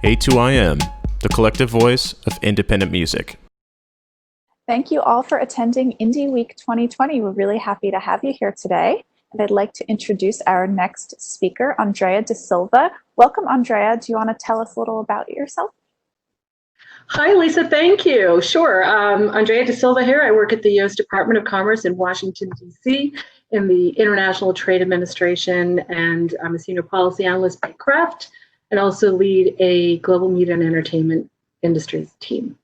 A2IM, the collective voice of independent music. Thank you all for attending Indie Week 2020. We're really happy to have you here today. And I'd like to introduce our next speaker, Andrea DaSilva. Welcome, Andrea. Do you want to tell us a little about yourself? Hi, Lisa. Thank you. Sure. Andrea DaSilva here. I work at the U.S. Department of Commerce in Washington, D.C. in the International Trade Administration, and I'm a senior policy analyst by craft, and also lead a global media and entertainment industries team.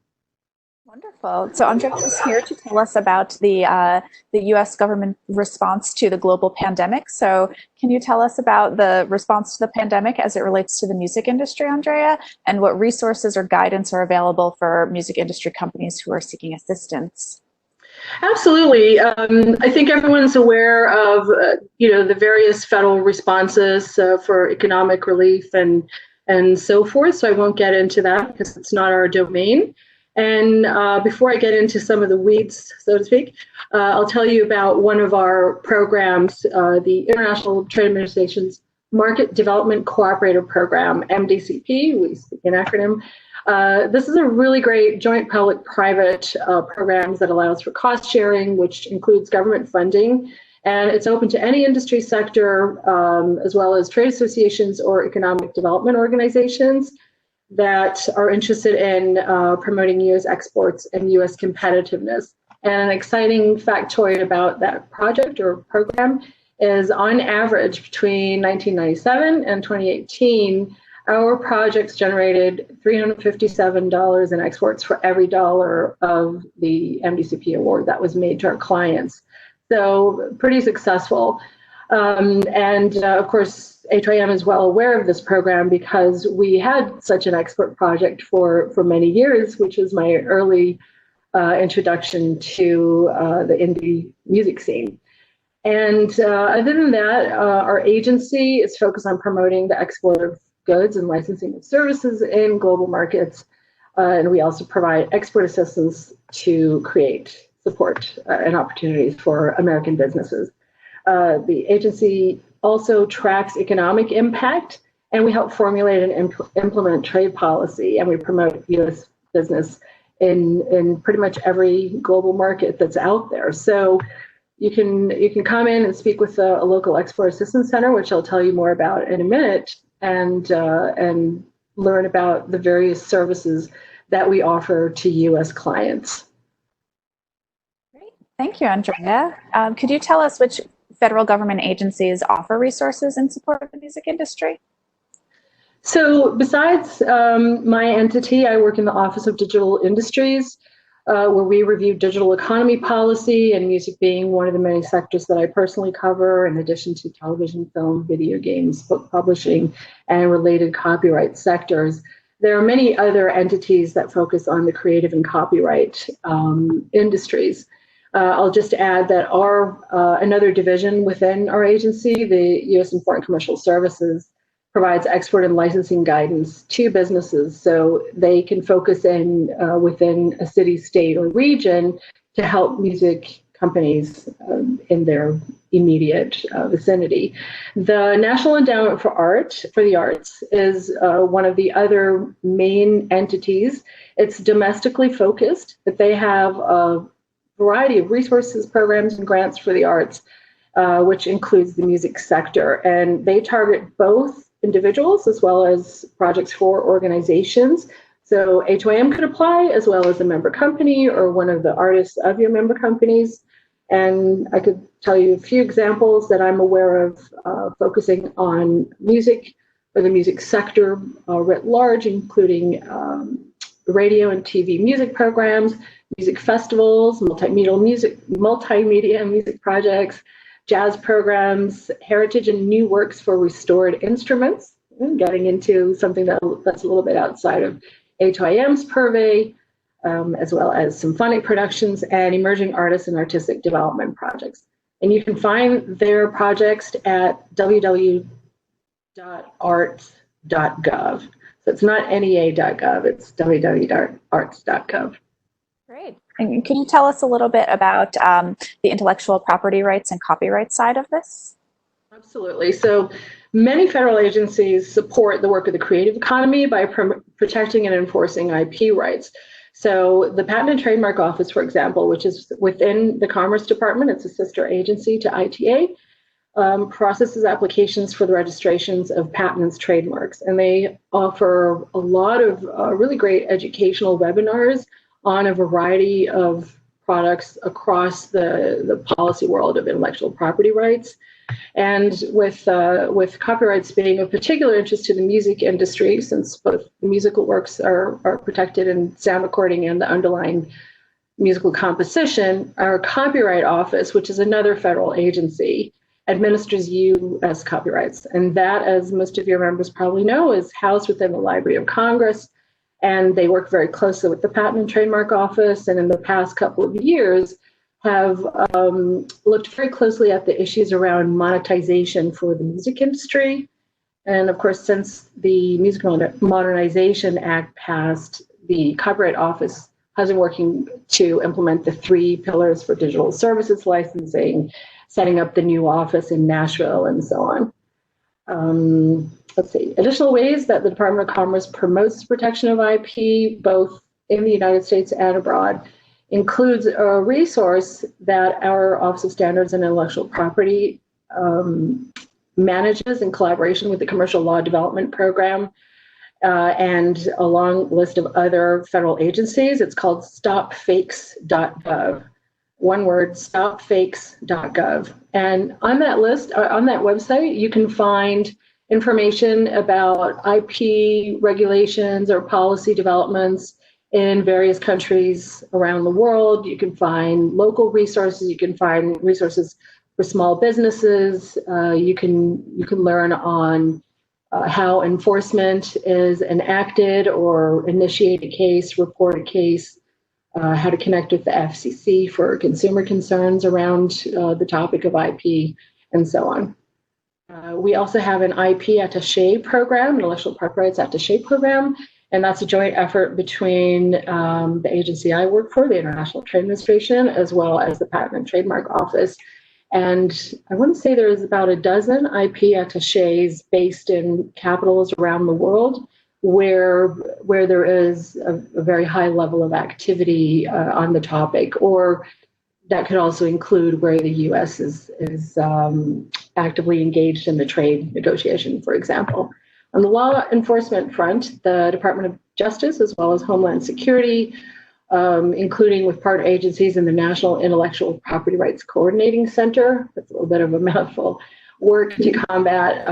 Wonderful. So Andrea is here to tell us about the U.S. government response to the global pandemic. So can you tell us about the response to the pandemic as it relates to the music industry, Andrea, and what resources or guidance are available for music industry companies who are seeking assistance? Absolutely. I think everyone's aware of the various federal responses for economic relief and so forth. So I won't get into that because it's not our domain. And before I get into some of the weeds, so to speak, I'll tell you about one of our programs, the International Trade Administration's Market Development Cooperative Program, MDCP, we speak an acronym. This is a really great joint public-private program that allows for cost sharing, which includes government funding. And it's open to any industry sector, as well as trade associations or economic development organizations that are interested in promoting U.S. exports and U.S. competitiveness. And an exciting factoid about that project or program is, on average, between 1997 and 2018, our projects generated $357 in exports for every dollar of the MDCP award that was made to our clients. So pretty successful. Of course, A2IM is well aware of this program because we had such an export project for many years, which was my early introduction to the indie music scene. And other than that, our agency is focused on promoting the export of goods and licensing of services in global markets. And we also provide export assistance to create support and opportunities for American businesses. The agency also tracks economic impact, and we help formulate and implement trade policy, and we promote U.S. business in pretty much every global market that's out there. So you can come in and speak with a local export assistance center, which I'll tell you more about in a minute, and learn about the various services that we offer to U.S. clients. Great. Thank you, Andrea. Could you tell us which federal government agencies offer resources in support of the music industry? So besides my entity, I work in the Office of Digital Industries, where we review digital economy policy, and music being one of the many sectors that I personally cover, in addition to television, film, video games, book publishing, and related copyright sectors. There are many other entities that focus on the creative and copyright industries. I'll just add that another division within our agency, the U.S. Foreign Commercial Services, provides export and licensing guidance to businesses so they can focus in within a city, state, or region to help music companies in their immediate vicinity. The National Endowment for the Arts is one of the other main entities. It's domestically focused, but they have a variety of resources, programs, and grants for the arts, which includes the music sector. And they target both individuals as well as projects for organizations. So A2IM could apply, as well as a member company or one of the artists of your member companies. And I could tell you a few examples that I'm aware of focusing on music or the music sector writ large, including radio and TV music programs, music festivals, multimedia music projects, jazz programs, heritage and new works for restored instruments, getting into something that's a little bit outside of A2IM's purvey, as well as symphonic productions and emerging artists and artistic development projects. And you can find their projects at www.arts.gov. So it's not NEA.gov, it's www.arts.gov. Great. And can you tell us a little bit about the intellectual property rights and copyright side of this? Absolutely. So many federal agencies support the work of the creative economy by protecting and enforcing IP rights. So the Patent and Trademark Office, for example, which is within the Commerce Department, it's a sister agency to ITA, processes applications for the registrations of patents, trademarks, and they offer a lot of really great educational webinars on a variety of products across the policy world of intellectual property rights. And with copyrights being of particular interest to the music industry, since both the musical works are protected in sound recording and the underlying musical composition, our Copyright Office, which is another federal agency, administers U.S. copyrights. And that, as most of your members probably know, is housed within the Library of Congress. And they work very closely with the Patent and Trademark Office, and in the past couple of years have looked very closely at the issues around monetization for the music industry. And of course, since the Music Modernization Act passed, the Copyright Office has been working to implement the 3 pillars for digital services licensing, setting up the new office in Nashville, and so on. Let's see, additional ways that the Department of Commerce promotes protection of IP, both in the United States and abroad, includes a resource that our Office of Standards and Intellectual Property manages in collaboration with the Commercial Law Development Program and a long list of other federal agencies. It's called stopfakes.gov. One word, stopfakes.gov. And on that list, on that website, you can find information about IP regulations or policy developments in various countries around the world. You can find local resources. You can find resources for small businesses. You can learn on how enforcement is enacted or initiate a case, report a case, how to connect with the FCC for consumer concerns around the topic of IP, and so on. We also have an IP attaché program, intellectual property rights attaché program, and that's a joint effort between the agency I work for, the International Trade Administration, as well as the Patent and Trademark Office. And I want to say there's about a dozen IP attachés based in capitals around the world where there is a very high level of activity on the topic, or that could also include where the U.S. is actively engaged in the trade negotiation, for example. On the law enforcement front, the Department of Justice, as well as Homeland Security, including with partner agencies in the National Intellectual Property Rights Coordinating Center, that's a little bit of a mouthful, work to combat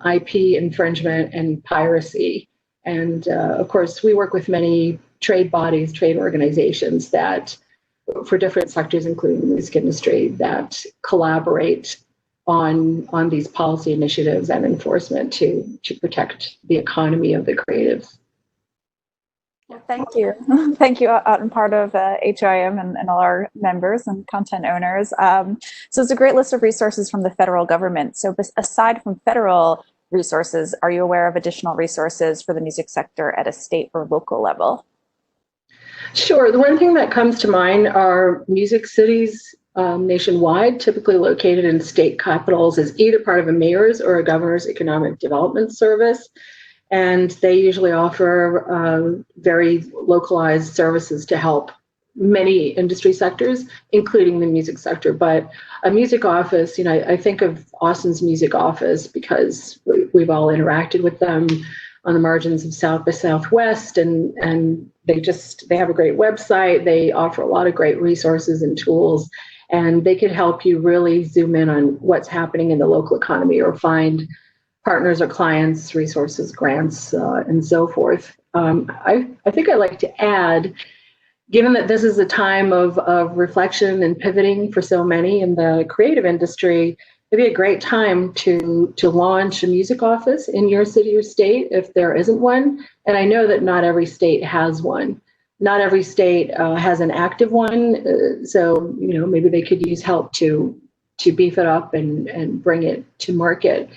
IP infringement and piracy. And of course, we work with many trade bodies, trade organizations that, for different sectors, including the music industry, that collaborate on these policy initiatives and enforcement to protect the economy of the creatives. Well, thank you. Thank you on part of A2IM and all our members and content owners. So it's a great list of resources from the federal government. So aside from federal resources, are you aware of additional resources for the music sector at a state or local level? Sure. The one thing that comes to mind are music cities nationwide, typically located in state capitals, as either part of a mayor's or a governor's economic development service. And they usually offer very localized services to help many industry sectors, including the music sector. But a music office, you know, I think of Austin's music office because we've all interacted with them on the margins of South by Southwest, and they have a great website. They offer a lot of great resources and tools, and they can help you really zoom in on what's happening in the local economy or find partners or clients, resources, grants, and so forth. I think I'd like to add, given that this is a time of reflection and pivoting for so many in the creative industry, it'd be a great time to launch a music office in your city or state if there isn't one. And I know that not every state has one. Not every state has an active one. So, you know, maybe they could use help to beef it up and bring it to market.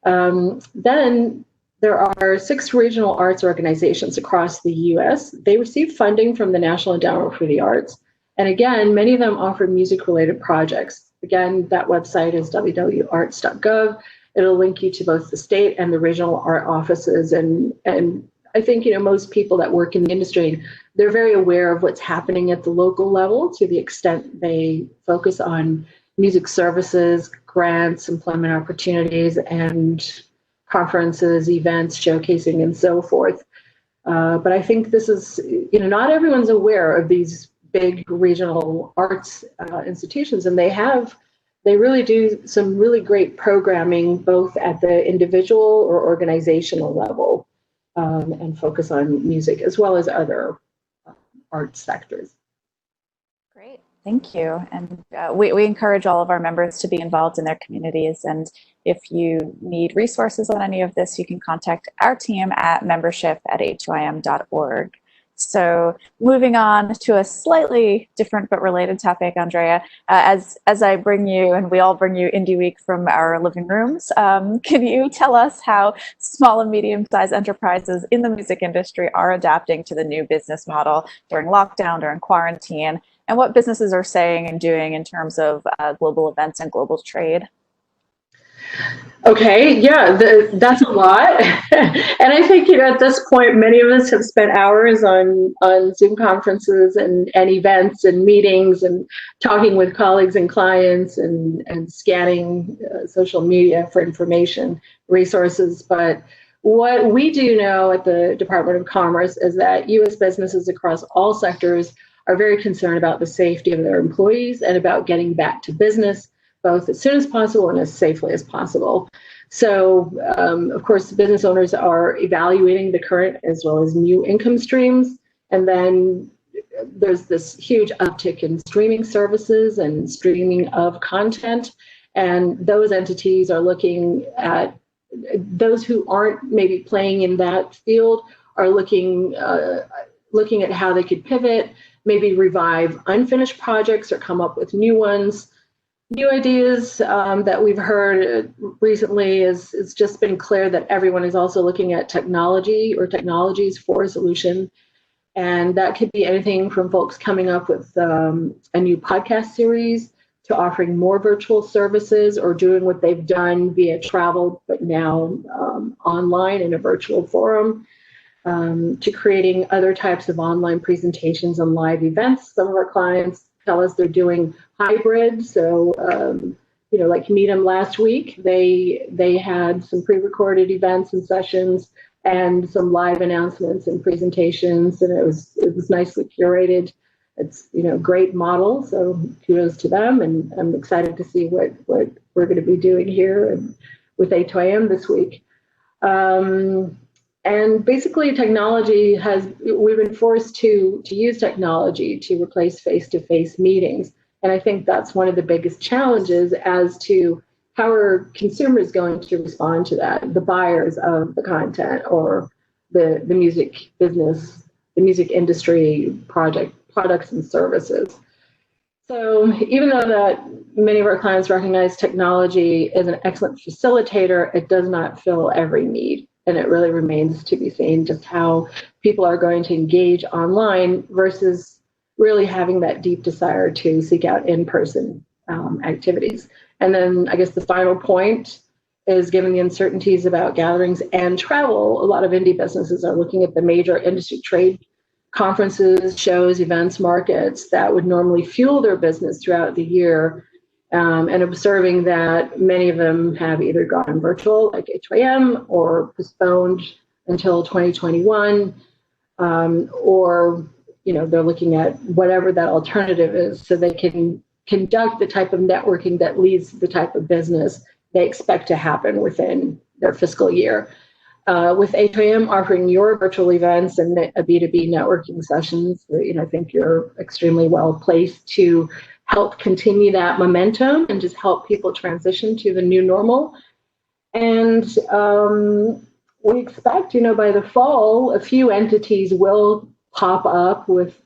Then there are 6 regional arts organizations across the U.S. They receive funding from the National Endowment for the Arts. And again, many of them offer music-related projects. again, that website is www.arts.gov. It'll link you to both the state and the regional art offices. And I think, most people that work in the industry, they're very aware of what's happening at the local level to the extent they focus on music services, grants, employment opportunities, and conferences, events, showcasing, and so forth. But I think this is, not everyone's aware of these big regional arts institutions, and they really do some really great programming, both at the individual or organizational level, and focus on music as well as other art sectors. Great, thank you. And we encourage all of our members to be involved in their communities. And if you need resources on any of this, you can contact our team at membership@a2im.org. So moving on to a slightly different but related topic, Andrea, as I bring you, and we all bring you Indie Week from our living rooms, can you tell us how small and medium-sized enterprises in the music industry are adapting to the new business model during lockdown, during quarantine, and what businesses are saying and doing in terms of global events and global trade? Okay, yeah, that's a lot. And I think, at this point, many of us have spent hours on Zoom conferences and events and meetings and talking with colleagues and clients and scanning social media for information resources. But what we do know at the Department of Commerce is that U.S. businesses across all sectors are very concerned about the safety of their employees and about getting back to business, both as soon as possible and as safely as possible. So, of course, business owners are evaluating the current as well as new income streams. And then there's this huge uptick in streaming services and streaming of content. And those entities are looking at, those who aren't maybe playing in that field are looking at how they could pivot, maybe revive unfinished projects or come up with new ones. New ideas that we've heard recently is it's just been clear that everyone is also looking at technology or technologies for a solution. And that could be anything from folks coming up with a new podcast series to offering more virtual services or doing what they've done via travel, but now online in a virtual forum, to creating other types of online presentations and live events. Some of our clients tell us they're doing hybrid. So, like Meet 'em last week, they had some pre-recorded events and sessions and some live announcements and presentations, and it was nicely curated. It's great model, so kudos to them, and I'm excited to see what we're going to be doing here with A2IM this week. And basically, we've been forced to use technology to replace face-to-face meetings. And I think that's one of the biggest challenges as to how are consumers going to respond to that, the buyers of the content or the music business, the music industry products and services. So even though that many of our clients recognize technology as an excellent facilitator, it does not fill every need. And it really remains to be seen just how people are going to engage online versus really having that deep desire to seek out in-person activities. And then I guess the final point is, given the uncertainties about gatherings and travel, a lot of indie businesses are looking at the major industry trade conferences, shows, events, markets that would normally fuel their business throughout the year. And observing that many of them have either gone virtual, like A2IM, or postponed until 2021, or they're looking at whatever that alternative is, so they can conduct the type of networking that leads to the type of business they expect to happen within their fiscal year. With A2IM offering your virtual events and a B2B networking sessions, I think you're extremely well placed to help continue that momentum and just help people transition to the new normal. And we expect, by the fall, a few entities will pop up with,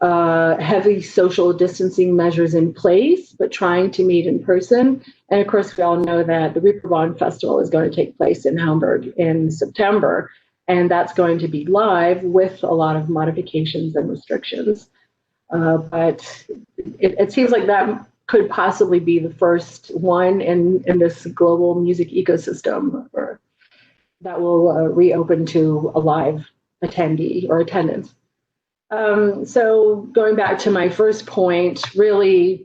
heavy social distancing measures in place, but trying to meet in person. And of course, we all know that the Reeperbahn Festival is going to take place in Hamburg in September, and that's going to be live with a lot of modifications and restrictions. But it seems like that could possibly be the first one in this global music ecosystem that will reopen to a live attendee or attendance. So going back to my first point, really,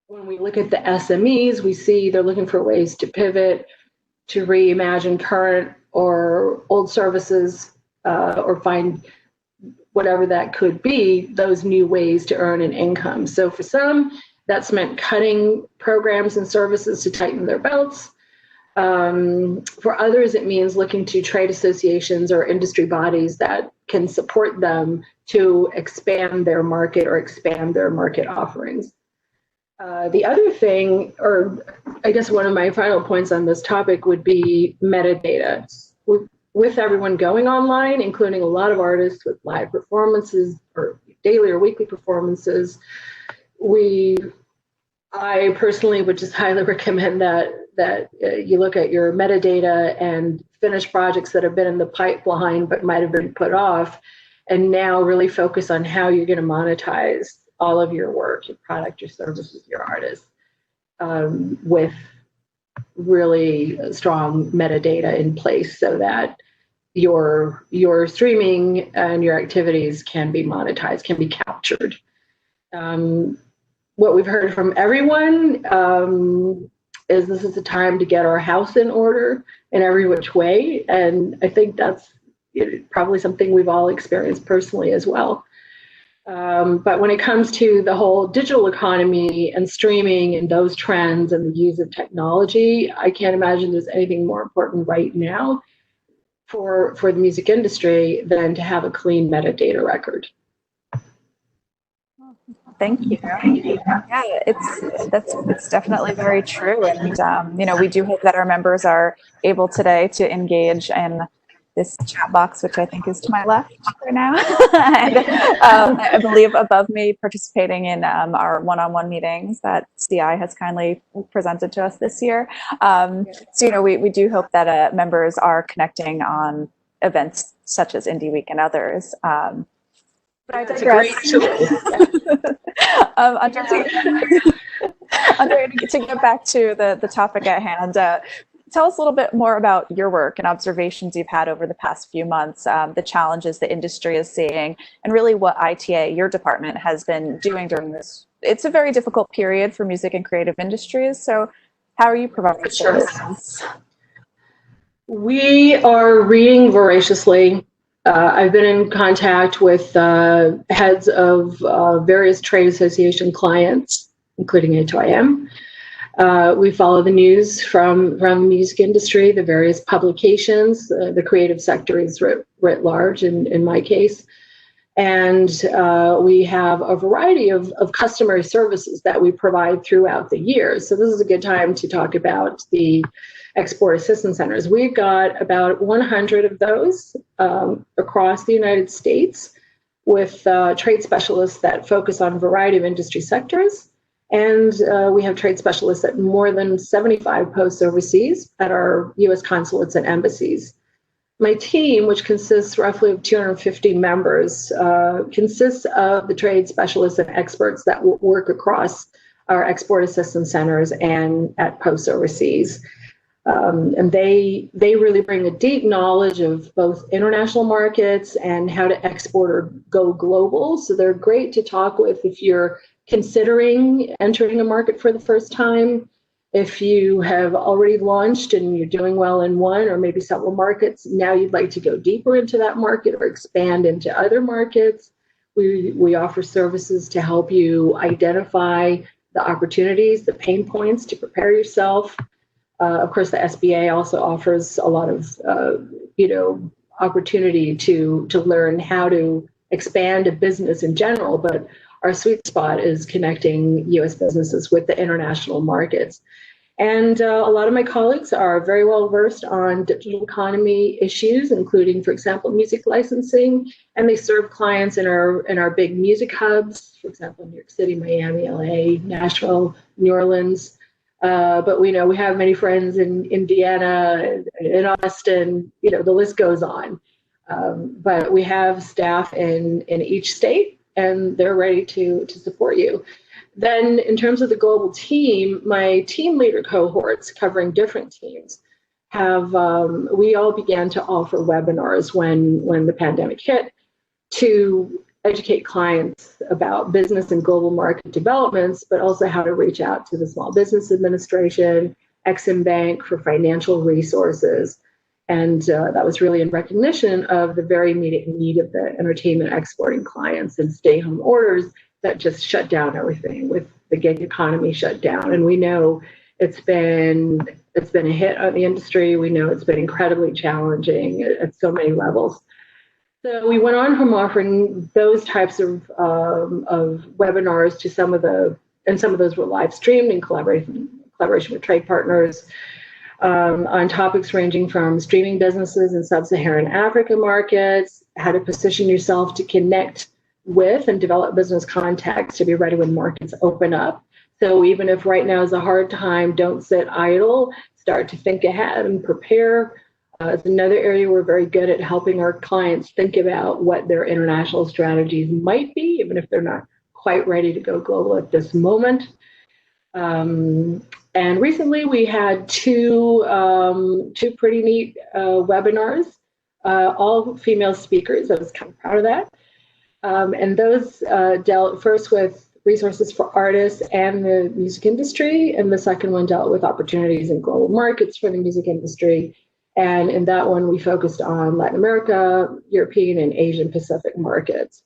when we look at the SMEs, we see they're looking for ways to pivot, to reimagine current or old services, or find whatever that could be, those new ways to earn an income. So for some, that's meant cutting programs and services to tighten their belts. For others, it means looking to trade associations or industry bodies that can support them to expand their market or expand their market offerings. The other thing, or I guess one of my final points on this topic, would be metadata. With everyone going online, including a lot of artists with live performances or daily or weekly performances, I personally would just highly recommend that you look at your metadata and finished projects that have been in the pipeline but might have been put off, and now really focus on how you're going to monetize all of your work, your product, your services, your artists, with really strong metadata in place so that your streaming and your activities can be monetized, can be captured. What we've heard from everyone is this is the time to get our house in order in every which way. And I think that's probably something we've all experienced personally as well. But when it comes to the whole digital economy and streaming and those trends and the use of technology, I can't imagine there's anything more important right now for the music industry than to have a clean metadata record. Thank you. Yeah, it's definitely very true, and we do hope that our members are able today to engage in this chat box, which I think is to my left right now, and I believe above me, participating in our one-on-one meetings that CI has kindly presented to us this year. So we do hope that members are connecting on events such as Indie Week and others. But I digress. Andrea, to get back to the topic at hand, tell us a little bit more about your work and observations you've had over the past few months, the challenges the industry is seeing, and really what ITA, your department, has been doing during this. It's a very difficult period for music and creative industries. So how are you providing services? We are reading voraciously. I've been in contact with heads of various trade association clients, including A2IM. We follow the news from the music industry, the various publications, the creative sector is writ large in my case. And we have a variety of customer services that we provide throughout the year. So this is a good time to talk about the export assistance centers. We've got about 100 of those across the United States with trade specialists that focus on a variety of industry sectors. And we have trade specialists at more than 75 posts overseas at our U.S. consulates and embassies. My team, which consists roughly of 250 members, consists of the trade specialists and experts that work across our export assistance centers and at posts overseas. And they really bring a deep knowledge of both international markets and how to export or go global. So they're great to talk with if you're considering entering a market for the first time. If you have already launched and you're doing well in one or maybe several markets, now you'd like to go deeper into that market or expand into other markets, we offer services to help you identify the opportunities, the pain points to prepare yourself. Of course, the SBA also offers a lot of opportunity to learn how to expand a business in general, but our sweet spot is connecting U.S. businesses with the international markets. And a lot of my colleagues are very well versed on digital economy issues, including, for example, music licensing, and they serve clients in our big music hubs, for example, New York City, Miami, LA, Nashville, New Orleans. But we have many friends in Indiana, in Austin, the list goes on. But we have staff in each state, and they're ready to support you. Then in terms of the global team, my team leader cohorts covering different teams have, we all began to offer webinars when the pandemic hit to educate clients about business and global market developments, but also how to reach out to the Small Business Administration, Ex-Im Bank for financial resources. And that was really in recognition of the very immediate need of the entertainment exporting clients and stay-home orders that just shut down everything with the gig economy shut down. And we know it's been a hit on the industry. We know it's been incredibly challenging at so many levels. So we went on from offering those types of webinars to some of those were live streamed in collaboration with trade partners on topics ranging from streaming businesses in sub-Saharan Africa markets, how to position yourself to connect with and develop business contacts to be ready when markets open up. So even if right now is a hard time, don't sit idle, start to think ahead and prepare. It's another area we're very good at helping our clients think about what their international strategies might be, even if they're not quite ready to go global at this moment. And recently we had two pretty neat webinars, all female speakers. I was kind of proud of that. And those dealt first with resources for artists and the music industry, and the second one dealt with opportunities in global markets for the music industry. And in that one, we focused on Latin America, European, and Asian Pacific markets.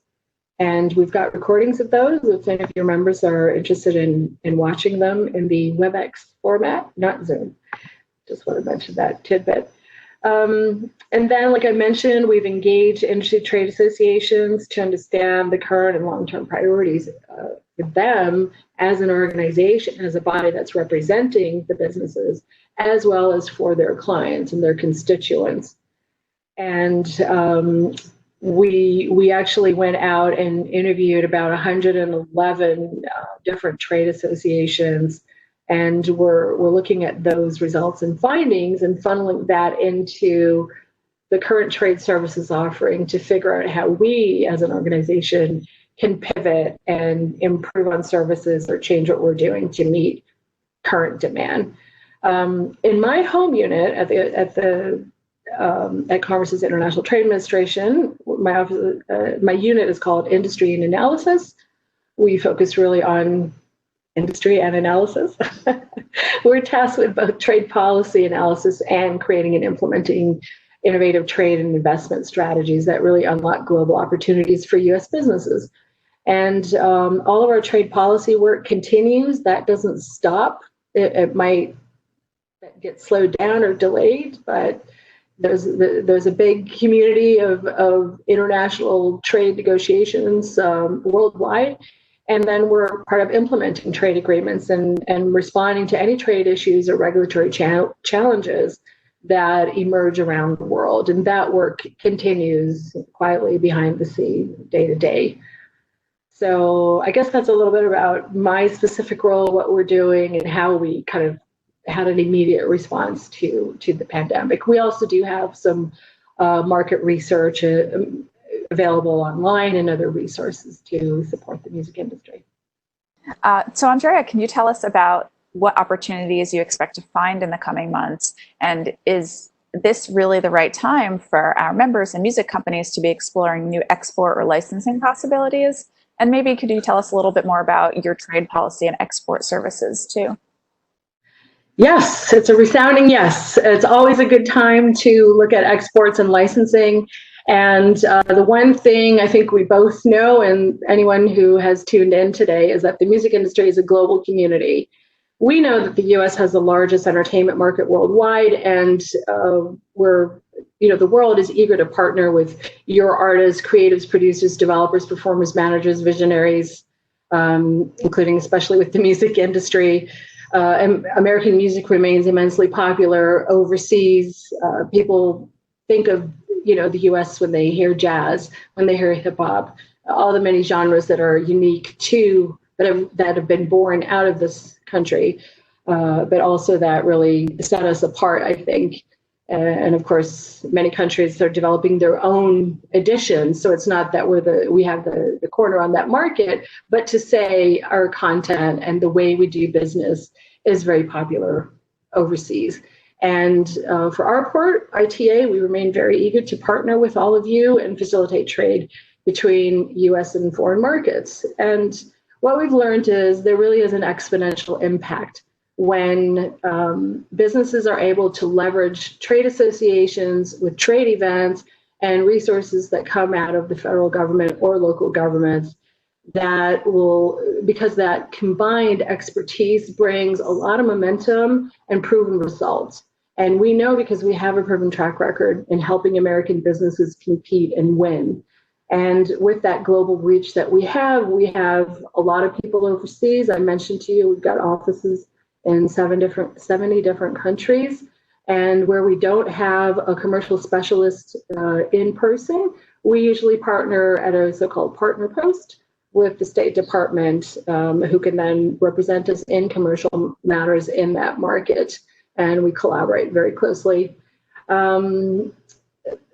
And we've got recordings of those if any of your members are interested in watching them in the WebEx format, not Zoom. Just want to mention that tidbit. And then, like I mentioned, we've engaged industry trade associations to understand the current and long-term priorities for them as an organization, as a body that's representing the businesses, as well as for their clients and their constituents. And we actually went out and interviewed about 111 different trade associations, and we're looking at those results and findings and funneling that into the current trade services offering to figure out how we as an organization can pivot and improve on services or change what we're doing to meet current demand. In my home unit at Commerce's International Trade Administration, my unit is called Industry and Analysis. We focus really on industry and analysis. We're tasked with both trade policy analysis and creating and implementing innovative trade and investment strategies that really unlock global opportunities for U.S. businesses. And all of our trade policy work continues. That doesn't stop. It might get slowed down or delayed, but there's a big community of international trade negotiations worldwide. And then we're part of implementing trade agreements and responding to any trade issues or regulatory challenges that emerge around the world. And that work continues quietly behind the scene, day to day. So I guess that's a little bit about my specific role, what we're doing, and how we kind of had an immediate response to the pandemic. We also do have some market research available online and other resources to support the music industry. So Andrea, can you tell us about what opportunities you expect to find in the coming months? And is this really the right time for our members and music companies to be exploring new export or licensing possibilities? And maybe could you tell us a little bit more about your trade policy and export services too? Yes, it's a resounding yes. It's always a good time to look at exports and licensing. And the one thing I think we both know, and anyone who has tuned in today, is that the music industry is a global community. We know that the U.S. has the largest entertainment market worldwide, and the world is eager to partner with your artists, creatives, producers, developers, performers, managers, visionaries, including especially with the music industry. And American music remains immensely popular overseas. People think of the U.S. when they hear jazz, when they hear hip hop, all the many genres that are unique to that have been born out of this country, but also that really set us apart, I think. And of course, many countries are developing their own editions. So it's not that we have the corner on that market, but to say our content and the way we do business is very popular overseas. And for our part, ITA, we remain very eager to partner with all of you and facilitate trade between US and foreign markets. And what we've learned is there really is an exponential impact when businesses are able to leverage trade associations with trade events and resources that come out of the federal government or local governments, that will, because that combined expertise brings a lot of momentum and proven results. And we know, because we have a proven track record in helping American businesses compete and win. And with that global reach that we have a lot of people overseas. I mentioned to you, we've got offices in 70 different countries. And where we don't have a commercial specialist in person, we usually partner at a so-called partner post with the State Department, who can then represent us in commercial matters in that market. And we collaborate very closely.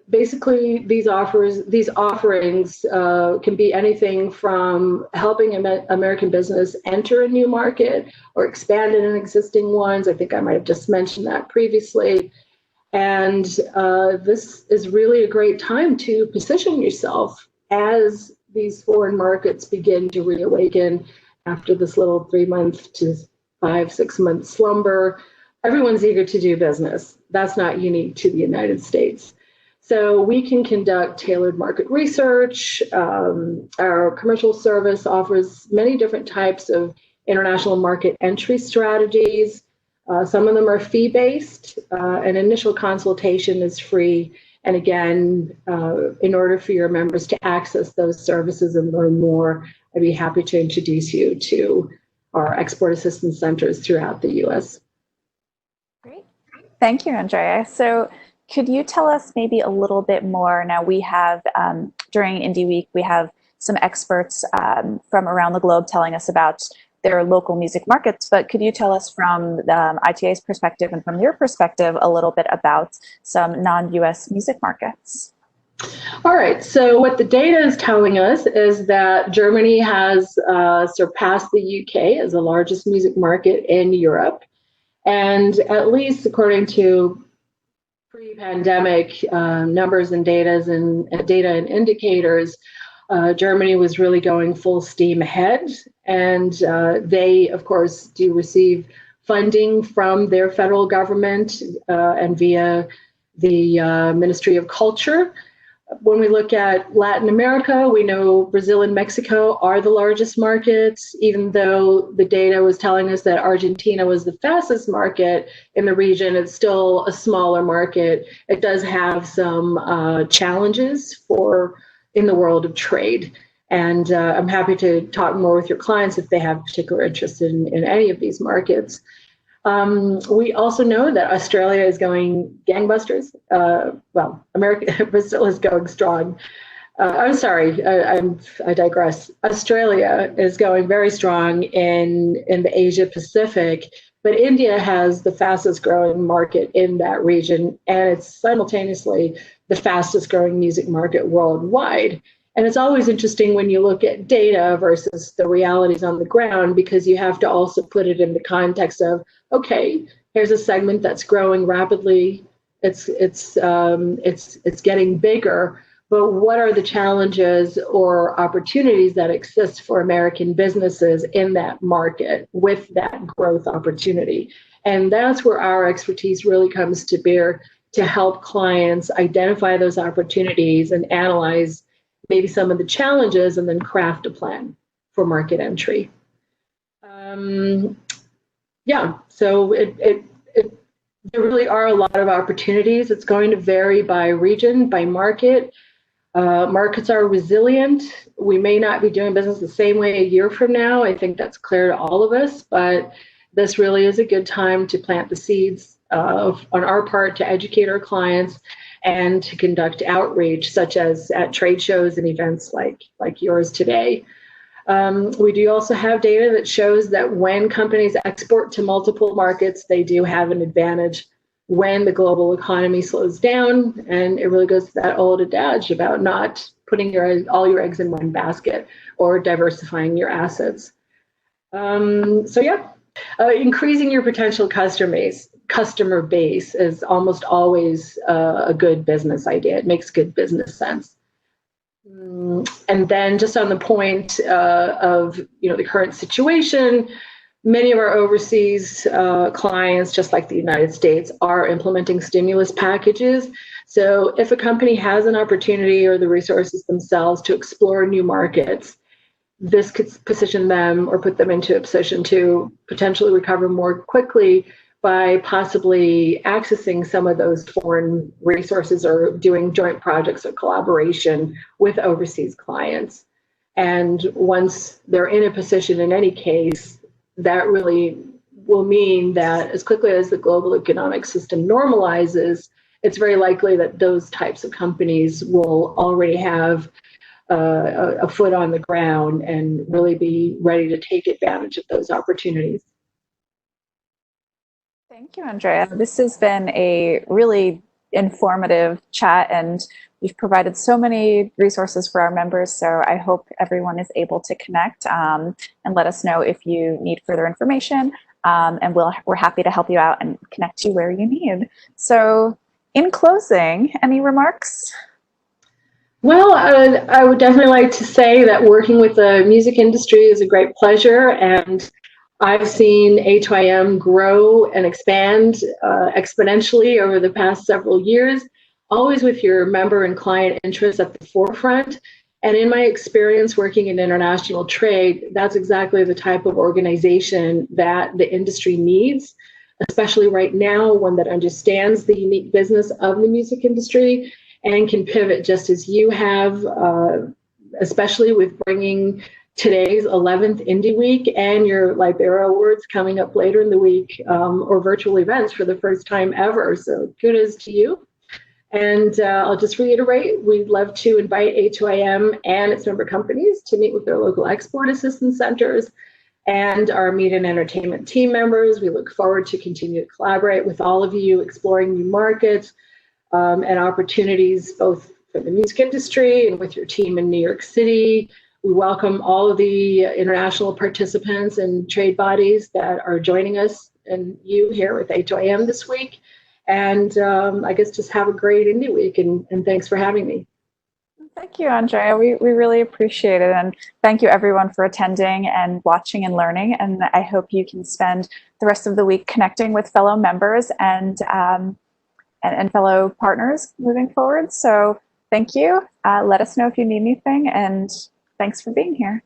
Basically, these offerings can be anything from helping American business enter a new market or expand in existing ones. I think I might have just mentioned that previously. And this is really a great time to position yourself as these foreign markets begin to reawaken after this little 3-month to 5-6 month slumber. Everyone's eager to do business. That's not unique to the United States. So we can conduct tailored market research. Our commercial service offers many different types of international market entry strategies. Some of them are fee-based. An initial consultation is free. And again, in order for your members to access those services and learn more, I'd be happy to introduce you to our export assistance centers throughout the U.S. Great. Thank you, Andrea. So could you tell us maybe a little bit more? Now we have, during Indie Week, we have some experts from around the globe telling us about their local music markets, but could you tell us from the ITA's perspective and from your perspective a little bit about some non-US music markets? All right, so what the data is telling us is that Germany has surpassed the UK as the largest music market in Europe. And at least according to pre-pandemic numbers and data and indicators, Germany was really going full steam ahead. And they, of course, do receive funding from their federal government and via the Ministry of Culture. When we look at Latin America, we know Brazil and Mexico are the largest markets, even though the data was telling us that Argentina was the fastest market in the region. It's still a smaller market. It does have some challenges in the world of trade. And I'm happy to talk more with your clients if they have particular interest in any of these markets. We also know that Australia is going gangbusters. Brazil is going strong. I'm sorry, I digress. Australia is going very strong in the Asia Pacific, but India has the fastest growing market in that region, and it's simultaneously the fastest growing music market worldwide. And it's always interesting when you look at data versus the realities on the ground, because you have to also put it in the context of, okay, here's a segment that's growing rapidly. It's getting bigger, but what are the challenges or opportunities that exist for American businesses in that market with that growth opportunity? And that's where our expertise really comes to bear, to help clients identify those opportunities and analyze maybe some of the challenges and then craft a plan for market entry. So there really are a lot of opportunities. It's going to vary by region, by market. Markets are resilient. We may not be doing business the same way a year from now. I think that's clear to all of us, but this really is a good time to plant the seeds on our part to educate our clients and to conduct outreach, such as at trade shows and events like yours today. We do also have data that shows that when companies export to multiple markets, they do have an advantage when the global economy slows down. And it really goes to that old adage about not putting all your eggs in one basket or diversifying your assets. Increasing your potential customer base is almost always a good business idea. It makes good business sense. And then just on the point of the current situation, many of our overseas clients, just like the United States, are implementing stimulus packages. So if a company has an opportunity or the resources themselves to explore new markets, this could position them or put them into a position to potentially recover more quickly by possibly accessing some of those foreign resources or doing joint projects or collaboration with overseas clients. And once they're in a position, in any case, that really will mean that as quickly as the global economic system normalizes, it's very likely that those types of companies will already have a foot on the ground and really be ready to take advantage of those opportunities. Thank you, Andrea. This has been a really informative chat, and we've provided so many resources for our members. So I hope everyone is able to connect and let us know if you need further information. And we're happy to help you out and connect you where you need. So in closing, any remarks? Well, I would definitely like to say that working with the music industry is a great pleasure, and I've seen A2IM grow and expand exponentially over the past several years, always with your member and client interests at the forefront. And in my experience working in international trade, that's exactly the type of organization that the industry needs, especially right now, one that understands the unique business of the music industry and can pivot just as you have, especially with bringing today's 11th Indie Week and your Libera Awards coming up later in the week, or virtual events for the first time ever. So kudos to you. And I'll just reiterate, we'd love to invite A2IM and its member companies to meet with their local export assistance centers and our media and entertainment team members. We look forward to continue to collaborate with all of you, exploring new markets and opportunities, both for the music industry and with your team in New York City. We welcome all of the international participants and trade bodies that are joining us and you here with A2IM this week. And I guess just have a great Indie Week, and thanks for having me. Thank you, Andrea. We really appreciate it. And thank you everyone for attending and watching and learning. And I hope you can spend the rest of the week connecting with fellow members and fellow partners moving forward. So thank you. Let us know if you need anything, and thanks for being here.